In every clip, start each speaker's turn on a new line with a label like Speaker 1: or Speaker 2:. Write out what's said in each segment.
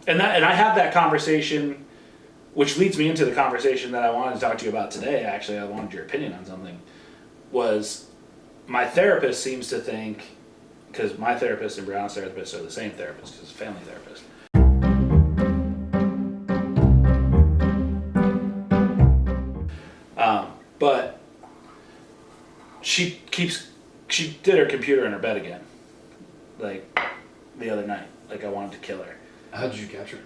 Speaker 1: And I have that conversation, which leads me into the conversation that I wanted to talk to you about today. Actually, I wanted your opinion on something. Was my therapist seems to think, because my therapist and Brianna's therapist are the same therapist, because it's a family therapist. But she did her computer in her bed again, like the other night. Like I wanted to kill her.
Speaker 2: How did you catch her?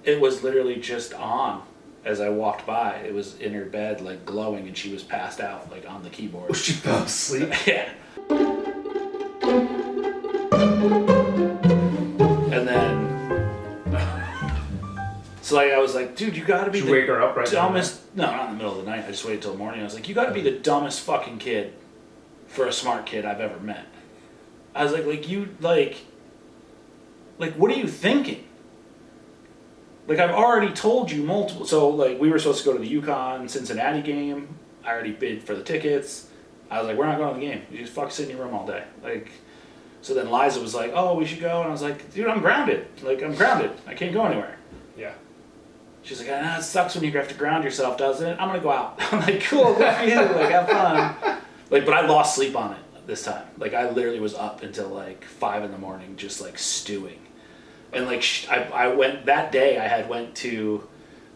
Speaker 1: It was literally just on as I walked by. It was in her bed, like glowing, and she was passed out, like on the keyboard.
Speaker 2: Oh, she fell asleep?
Speaker 1: Yeah. And then, so like I was like, dude, you gotta be
Speaker 2: Did you wake her up right
Speaker 1: dumbest. No, not in the middle of the night. I just waited till the morning. I was like, you gotta be the dumbest fucking kid for a smart kid I've ever met. I was like you, like, what are you thinking? Like, I've already told you multiple... So, like, we were supposed to go to the UConn-Cincinnati game. I already bid for the tickets. I was like, we're not going to the game. You just fuck sit in your room all day. Like, so then Liza was like, oh, we should go. And I was like, dude, I'm grounded. Like, I'm grounded. I can't go anywhere.
Speaker 2: Yeah.
Speaker 1: She's like, it sucks when you have to ground yourself, doesn't it? I'm going to go out. I'm like, cool, good for you. Like, have fun. Like, but I lost sleep on it this time. Like, I literally was up until, like, 5 in the morning just, like, stewing. And like I went that day. I had went to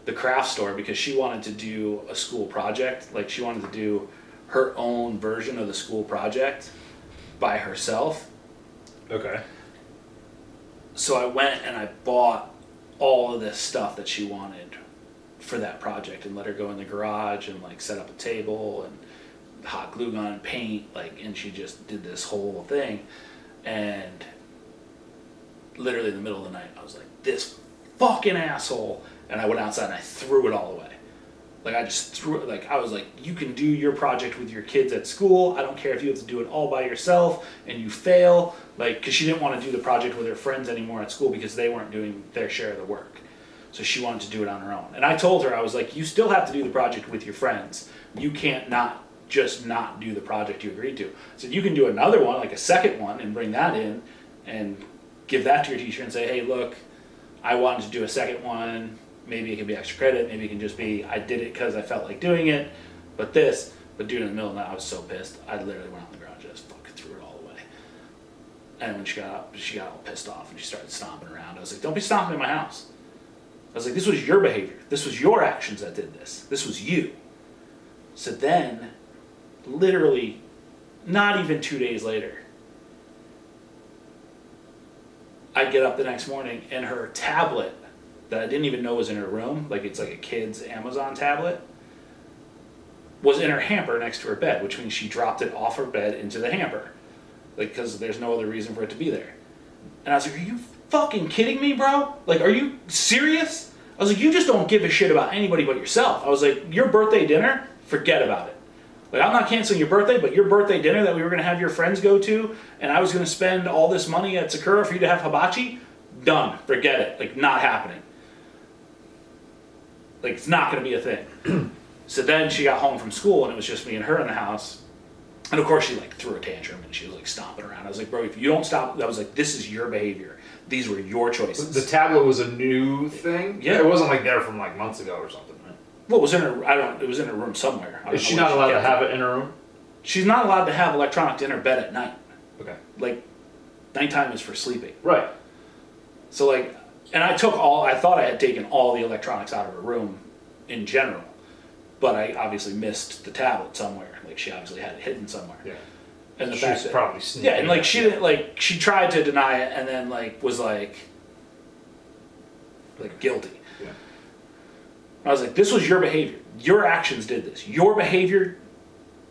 Speaker 1: the craft store because she wanted to do a school project. Like she wanted to do her own version of the school project by herself.
Speaker 2: Okay.
Speaker 1: So I went and I bought all of this stuff that she wanted for that project and let her go in the garage and like set up a table and hot glue gun and paint. Like, and she just did this whole thing. And literally in the middle of the night, I was like, this fucking asshole. And I went outside and I threw it all away. Like, I just threw it. Like, I was like, you can do your project with your kids at school. I don't care if you have to do it all by yourself and you fail. Like, because she didn't want to do the project with her friends anymore at school because they weren't doing their share of the work. So she wanted to do it on her own. And I told her, I was like, you still have to do the project with your friends. You can't not do the project you agreed to. So you can do another one, like a second one, and bring that in and give that to your teacher and say, hey, look, I wanted to do a second one. Maybe it can be extra credit. Maybe it can just be, I did it because I felt like doing it. But dude, in the middle of the night, I was so pissed. I literally went out in the garage and just fucking threw it all away. And when she got up, she got all pissed off and she started stomping around. I was like, don't be stomping in my house. I was like, this was your behavior. This was your actions that did this. This was you. So then, literally, not even 2 days later, I get up the next morning and her tablet that I didn't even know was in her room, like it's like a kid's Amazon tablet, was in her hamper next to her bed, which means she dropped it off her bed into the hamper. Like, because there's no other reason for it to be there. And I was like, are you fucking kidding me, bro? Like, are you serious? I was like, you just don't give a shit about anybody but yourself. I was like, your birthday dinner, forget about it. Like, I'm not canceling your birthday, but your birthday dinner that we were going to have your friends go to, and I was going to spend all this money at Sakura for you to have hibachi, done. Forget it. Like, not happening. Like, it's not going to be a thing. So then she got home from school, and it was just me and her in the house. And of course, she, like, threw a tantrum, and she was, like, stomping around. I was like, bro, if you don't stop, I was like, this is your behavior. These were your choices.
Speaker 2: The tablet was a new thing?
Speaker 1: Yeah.
Speaker 2: It wasn't, like, there from, like, months ago or something, right?
Speaker 1: Well, it was in her, it was in her room somewhere.
Speaker 2: Is she not allowed to have it in her room?
Speaker 1: She's not allowed to have electronics in her bed at night.
Speaker 2: Okay.
Speaker 1: Like, nighttime is for sleeping.
Speaker 2: Right.
Speaker 1: So, like, and I thought I had taken all the electronics out of her room in general, but I obviously missed the tablet somewhere. Like, she obviously had it hidden somewhere.
Speaker 2: Yeah.
Speaker 1: And the
Speaker 2: She
Speaker 1: fact
Speaker 2: was
Speaker 1: that,
Speaker 2: probably sneaking.
Speaker 1: yeah, and like, she didn't, like, she tried to deny it and then, like, was like guilty.
Speaker 2: Yeah.
Speaker 1: I was like, this was your behavior. Your actions did this. Your behavior,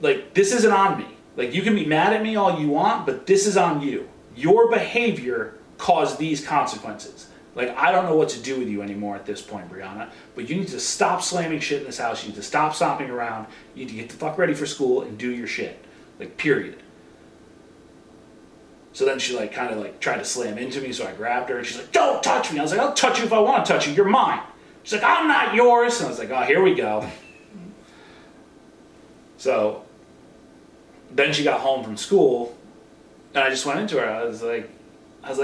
Speaker 1: like, this isn't on me. Like, you can be mad at me all you want, but this is on you. Your behavior caused these consequences. Like, I don't know what to do with you anymore at this point, Brianna, but you need to stop slamming shit in this house. You need to stop stomping around. You need to get the fuck ready for school and do your shit. Like, period. So then she, like, kind of, like, tried to slam into me, so I grabbed her, and she's like, don't touch me. I was like, I'll touch you if I want to touch you. You're mine. She's like, I'm not yours. And I was like, oh, here we go. So then she got home from school, and I just went into her. I was like,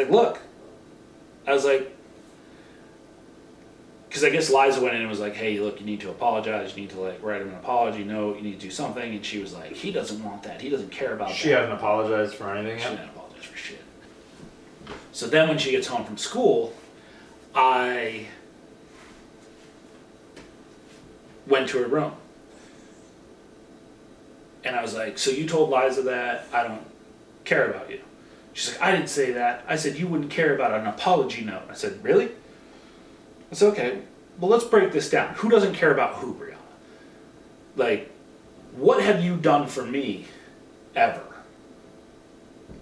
Speaker 1: look. I was like, because I guess Liza went in and was like, hey, look, you need to apologize. You need to like write him an apology note. You need to do something. And she was like, he doesn't want that. He doesn't care about
Speaker 2: She
Speaker 1: that.
Speaker 2: hadn't apologized for anything
Speaker 1: She
Speaker 2: yet?
Speaker 1: didn't apologize for shit. So then when she gets home from school, I went to her room. And I was like, so you told Liza that I don't care about you. She's like, I didn't say that. I said, you wouldn't care about an apology note. I said, really? I said, okay, well, let's break this down. Who doesn't care about who, Brianna? Like, what have you done for me ever?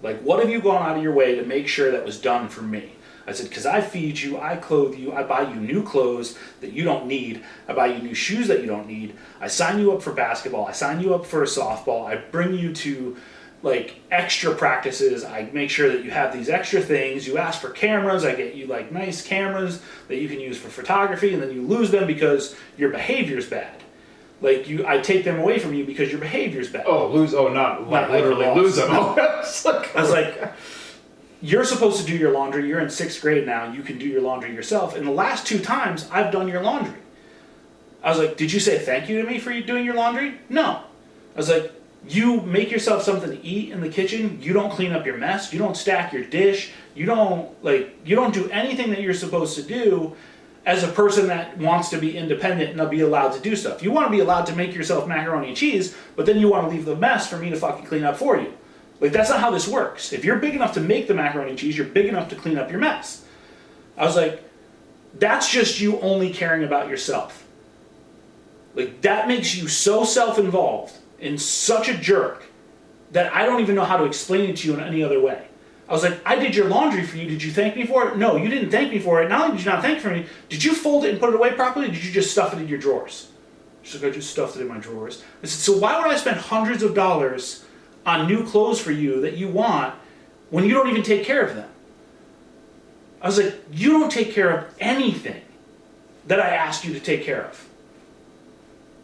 Speaker 1: Like, what have you gone out of your way to make sure that was done for me? I said, because I feed you, I clothe you, I buy you new clothes that you don't need, I buy you new shoes that you don't need, I sign you up for basketball, I sign you up for a softball, I bring you to like extra practices, I make sure that you have these extra things, you ask for cameras, I get you like nice cameras that you can use for photography, and then you lose them because your behavior's bad. Like I take them away from you because your behavior's bad.
Speaker 2: Oh, not like literally lose them. I
Speaker 1: was like, you're supposed to do your laundry. You're in 6th grade now. You can do your laundry yourself. And the last 2 times, I've done your laundry. I was like, did you say thank you to me for you doing your laundry? No. I was like, you make yourself something to eat in the kitchen. You don't clean up your mess. You don't stack your dish. You don't do anything that you're supposed to do as a person that wants to be independent and be allowed to do stuff. You want to be allowed to make yourself macaroni and cheese, but then you want to leave the mess for me to fucking clean up for you. Like, that's not how this works. If you're big enough to make the macaroni and cheese, you're big enough to clean up your mess. I was like, that's just you only caring about yourself. Like, that makes you so self-involved and such a jerk that I don't even know how to explain it to you in any other way. I was like, I did your laundry for you. Did you thank me for it? No, you didn't thank me for it. Not only did you not thank me, did you fold it and put it away properly? Or did you just stuff it in your drawers? She's like, I just stuffed it in my drawers. I said, so why would I spend hundreds of dollars on new clothes for you that you want when you don't even take care of them? I was like, you don't take care of anything that I asked you to take care of.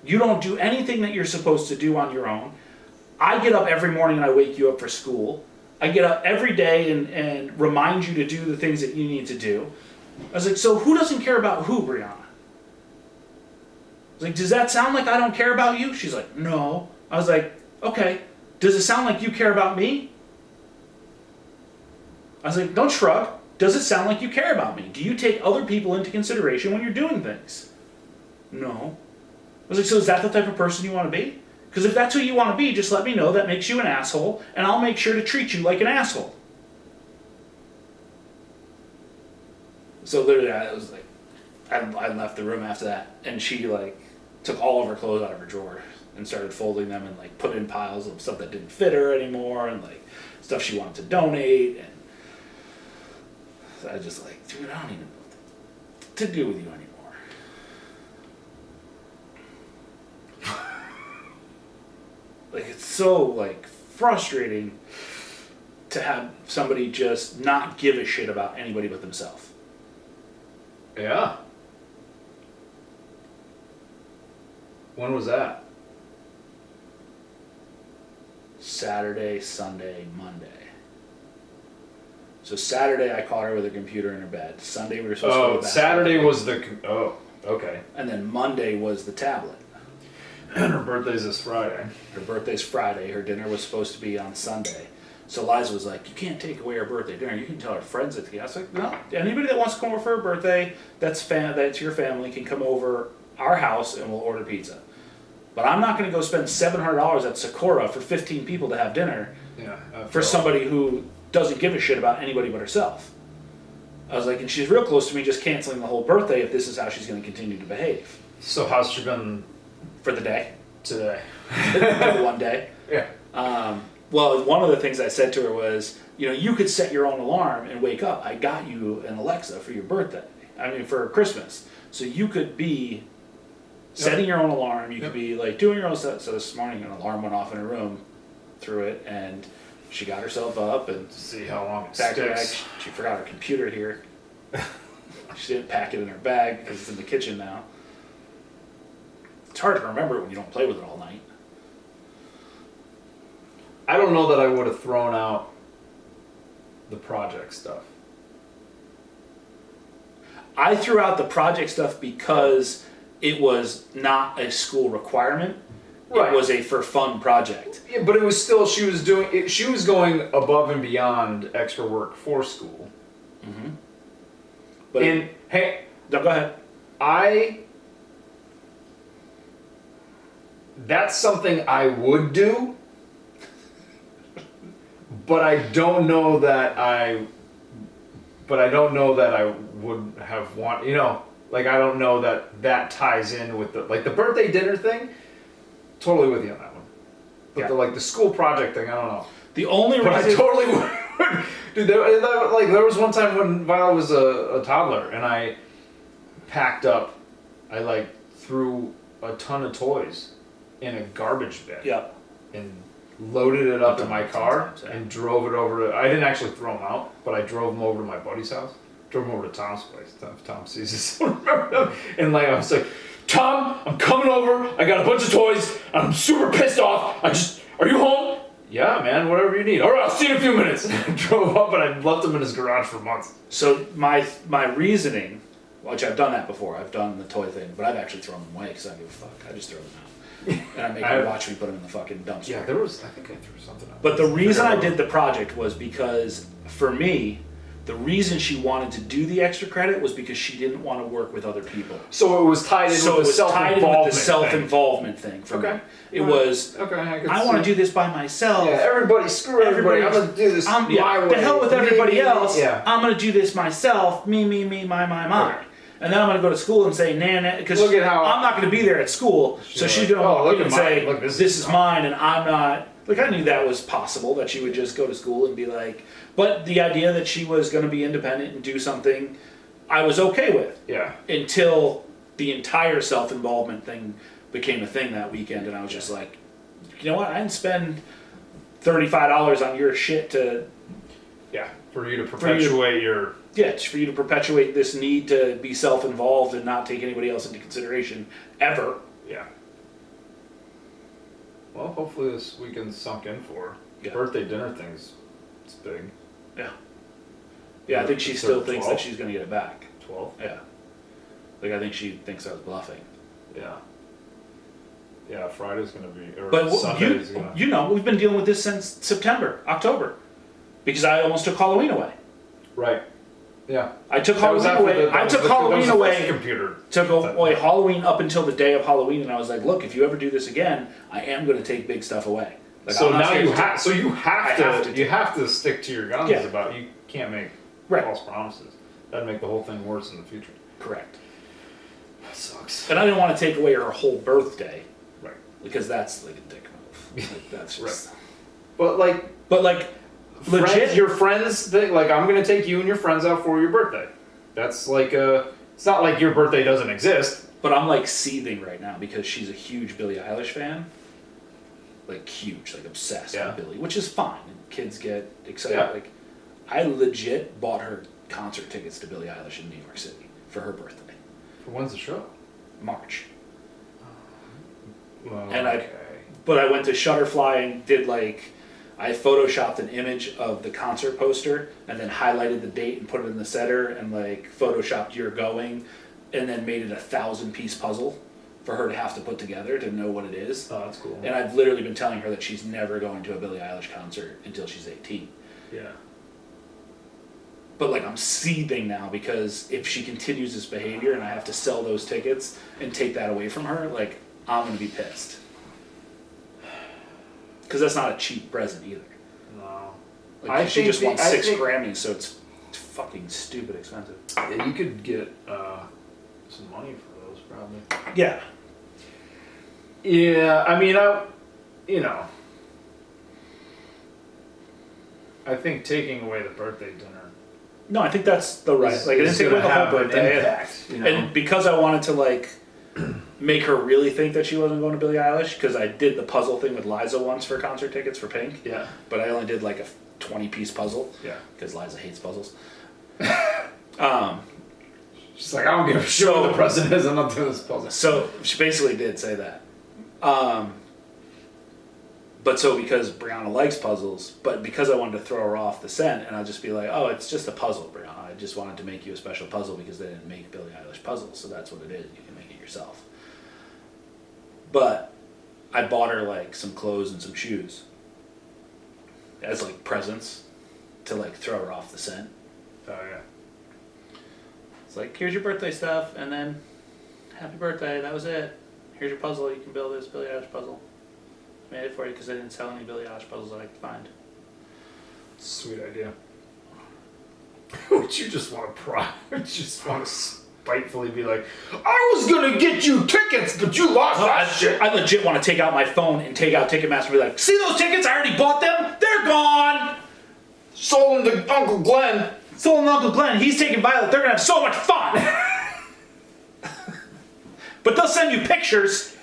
Speaker 1: You don't do anything that you're supposed to do on your own. I get up every morning and I wake you up for school. I get up every day and remind you to do the things that you need to do. I was like, so who doesn't care about who, Brianna? I was like, does that sound like I don't care about you? She's like, no. I was like, okay. Does it sound like you care about me? I was like, don't shrug. Does it sound like you care about me? Do you take other people into consideration when you're doing things? No. I was like, so is that the type of person you want to be? Because if that's who you want to be, just let me know. That makes you an asshole, and I'll make sure to treat you like an asshole. So literally, I was like, I left the room after that, and she like took all of her clothes out of her drawer and started folding them and like put in piles of stuff that didn't fit her anymore and like stuff she wanted to donate. And so I was just like, dude, I don't even know what to do with you anymore. Like, it's so like frustrating to have somebody just not give a shit about anybody but themselves.
Speaker 2: Yeah. When was that?
Speaker 1: Saturday, Sunday, Monday. So Saturday I caught her with her computer in her bed. Sunday we were supposed to go to basketball.
Speaker 2: Saturday was the... Oh, okay.
Speaker 1: And then Monday was the tablet.
Speaker 2: And her birthday's this Friday.
Speaker 1: Her birthday's Friday. Her dinner was supposed to be on Sunday. So Liza was like, you can't take away her birthday dinner. You can tell her friends it. I was like, no. Anybody that wants to come over for her birthday, that's your family, can come over our house and we'll order pizza. But I'm not going to go spend $700 at Sakura for 15 people to have dinner for somebody who doesn't give a shit about anybody but herself. I was like, and she's real close to me just canceling the whole birthday if this is how she's going to continue to behave.
Speaker 2: So how's she been
Speaker 1: for the day?
Speaker 2: Today.
Speaker 1: For one day.
Speaker 2: Yeah.
Speaker 1: Well, one of the things I said to her was, you could set your own alarm and wake up. I got you an Alexa for your birthday. For Christmas. So you could be setting your own alarm. You could be like doing your own stuff. So this morning an alarm went off in her room, threw it, and she got herself up and
Speaker 2: see how long it
Speaker 1: packed her bag.
Speaker 2: sticks.
Speaker 1: She forgot her computer here. She didn't pack it in her bag because it's in the kitchen now. It's hard to remember it when you don't play with it all night.
Speaker 2: I don't know that I would have thrown out the project stuff.
Speaker 1: I threw out the project stuff because it was not a school requirement.
Speaker 2: Right.
Speaker 1: It was a for fun project.
Speaker 2: Yeah, but it was still, she was doing it, she was going above and beyond extra work for school.
Speaker 1: Mm-hmm. But
Speaker 2: And hey,
Speaker 1: no, go ahead.
Speaker 2: That's something I would do, but I don't know that I would have like I don't know that ties in with the birthday dinner thing. Totally with you on that one. But
Speaker 1: Yeah.
Speaker 2: the school project thing, I don't know.
Speaker 1: The only
Speaker 2: But I
Speaker 1: reason
Speaker 2: totally would. Dude, there was one time when Violet was a toddler and I packed up, I threw a ton of toys in a garbage bin.
Speaker 1: yeah.
Speaker 2: And loaded it up
Speaker 1: I've
Speaker 2: in my
Speaker 1: done that
Speaker 2: car
Speaker 1: sometimes, yeah.
Speaker 2: and drove it over to, I didn't actually throw them out, but I drove them over to my buddy's house. Drove them over to Tom's place. Tom sees this. And I was like, Tom, I'm coming over. I got a bunch of toys. I'm super pissed off. Are you home? Yeah, man, whatever you need. All right, I'll see you in a few minutes. And I drove up and I left him in his garage for months.
Speaker 1: So my reasoning, which I've done that before, I've done the toy thing, but I've actually thrown them away because I don't give a fuck. I just throw them out. And I make you watch me put them in the fucking dumpster.
Speaker 2: Yeah, I think I threw something out.
Speaker 1: But the reason I did the project was because, for me, the reason she wanted to do the extra credit was because she didn't want to work with other people.
Speaker 2: So it was tied in
Speaker 1: So it
Speaker 2: with
Speaker 1: was
Speaker 2: the
Speaker 1: tied in with the self-involvement thing for
Speaker 2: Okay.
Speaker 1: me. It was, I want to do this by myself.
Speaker 2: Yeah, everybody, screw everybody. I'm gonna do this my way.
Speaker 1: The hell with everybody else.
Speaker 2: Yeah.
Speaker 1: I'm gonna do this myself. Me, my.
Speaker 2: Okay.
Speaker 1: And then I'm gonna go to school and say, nah, because
Speaker 2: Look at how-
Speaker 1: I'm not gonna be there at school. So she's gonna walk in and say, this is mine, and I'm not. Like, I knew that was possible, that she would just go to school and be like, but the idea that she was gonna be independent and do something, I was okay with.
Speaker 2: Yeah.
Speaker 1: Until the entire self-involvement thing became a thing that weekend, and I was just like, you know what? I didn't spend $35 on your shit to.
Speaker 2: Yeah. For you to perpetuate your.
Speaker 1: Yeah, it's for you to perpetuate this need to be self-involved and not take anybody else into consideration ever.
Speaker 2: Yeah. Well, hopefully this weekend's sunk in for her.
Speaker 1: Yeah.
Speaker 2: Birthday dinner thing's it's big.
Speaker 1: Yeah, I think she still thinks
Speaker 2: 12?
Speaker 1: that she's gonna get it back.
Speaker 2: 12.
Speaker 1: Yeah. Like, I think she thinks I was bluffing.
Speaker 2: Yeah. Yeah, Friday's gonna be, or
Speaker 1: But
Speaker 2: Sunday's gonna.
Speaker 1: you know, we've been dealing with this since September, October. Because I almost took Halloween away.
Speaker 2: Right. Yeah.
Speaker 1: I took Halloween away. I took Halloween away.
Speaker 2: Computer.
Speaker 1: Took away Halloween up until the day of Halloween, and I was like, "Look, if you ever do this again, I am going to take big stuff away." Like,
Speaker 2: So
Speaker 1: I'm not
Speaker 2: now
Speaker 1: scared
Speaker 2: you
Speaker 1: to
Speaker 2: have.
Speaker 1: take-
Speaker 2: So you have
Speaker 1: I have
Speaker 2: to.
Speaker 1: to
Speaker 2: You have to stick to your guns
Speaker 1: Yeah.
Speaker 2: about. You can't make
Speaker 1: Right.
Speaker 2: false promises. That'd make the whole thing worse in the future.
Speaker 1: Correct.
Speaker 2: That sucks.
Speaker 1: And I didn't want to take away her whole birthday
Speaker 2: Right.
Speaker 1: because that's like a dick move. Like, that's just.
Speaker 2: But
Speaker 1: But like, legit.
Speaker 2: friends, your friends, I'm gonna take you and your friends out for your birthday. That's it's not like your birthday doesn't exist.
Speaker 1: But I'm like seething right now because she's a huge Billie Eilish fan. Like huge, like obsessed
Speaker 2: Yeah.
Speaker 1: with Billie, which is fine. Kids get excited.
Speaker 2: Yeah.
Speaker 1: Like, I legit bought her concert tickets to Billie Eilish in New York City for her birthday,
Speaker 2: When's the show?
Speaker 1: March.
Speaker 2: Well,
Speaker 1: And But I went to Shutterfly and did I photoshopped an image of the concert poster and then highlighted the date and put it in the center and photoshopped "You're Going" and then made it a 1,000-piece puzzle for her to have to put together to know what it is.
Speaker 2: Oh, that's cool.
Speaker 1: And I've literally been telling her that she's never going to a Billie Eilish concert until she's 18.
Speaker 2: Yeah.
Speaker 1: But I'm seething now because if she continues this behavior and I have to sell those tickets and take that away from her, I'm gonna be pissed. Because that's not a cheap present either.
Speaker 2: No.
Speaker 1: She just won 6 Grammys, so it's fucking stupid expensive.
Speaker 2: Yeah, you could get some money for those probably.
Speaker 1: Yeah.
Speaker 2: Yeah, I mean, I think taking away the birthday dinner.
Speaker 1: No, I think that's the right. I didn't take away the whole birthday.
Speaker 2: Impact,
Speaker 1: And because I wanted to make her really think that she wasn't going to Billie Eilish, because I did the puzzle thing with Liza once for concert tickets for Pink.
Speaker 2: Yeah.
Speaker 1: But I only did a 20-piece puzzle.
Speaker 2: Yeah.
Speaker 1: Because Liza hates puzzles.
Speaker 2: She's like, I don't give a shit what the president is. I'm not doing this puzzle.
Speaker 1: So she basically did say that. But so because Brianna likes puzzles, but because I wanted to throw her off the scent, and I'll just be like, oh, it's just a puzzle, Brianna. I just wanted to make you a special puzzle because they didn't make Billie Eilish puzzles, so that's what it is. You can make it yourself. But I bought her like some clothes and some shoes as like presents to like throw her off the scent.
Speaker 2: Oh yeah.
Speaker 1: It's like, here's your birthday stuff, and then happy birthday, that was it. Here's your puzzle, you can build this Billie Eilish puzzle. I made it for you because I didn't sell any Billie Eilish puzzles that I could find.
Speaker 2: Sweet idea. Would you just want to pry? Would you just want to spitefully be like, I was gonna get you tickets, but you lost that shit.
Speaker 1: I legit want to take out my phone and take out Ticketmaster and be like, see those tickets? I already bought them. They're gone.
Speaker 2: Sold them to Uncle Glenn.
Speaker 1: Sold them to Uncle Glenn. He's taking Violet. They're gonna have so much fun. But they'll send you pictures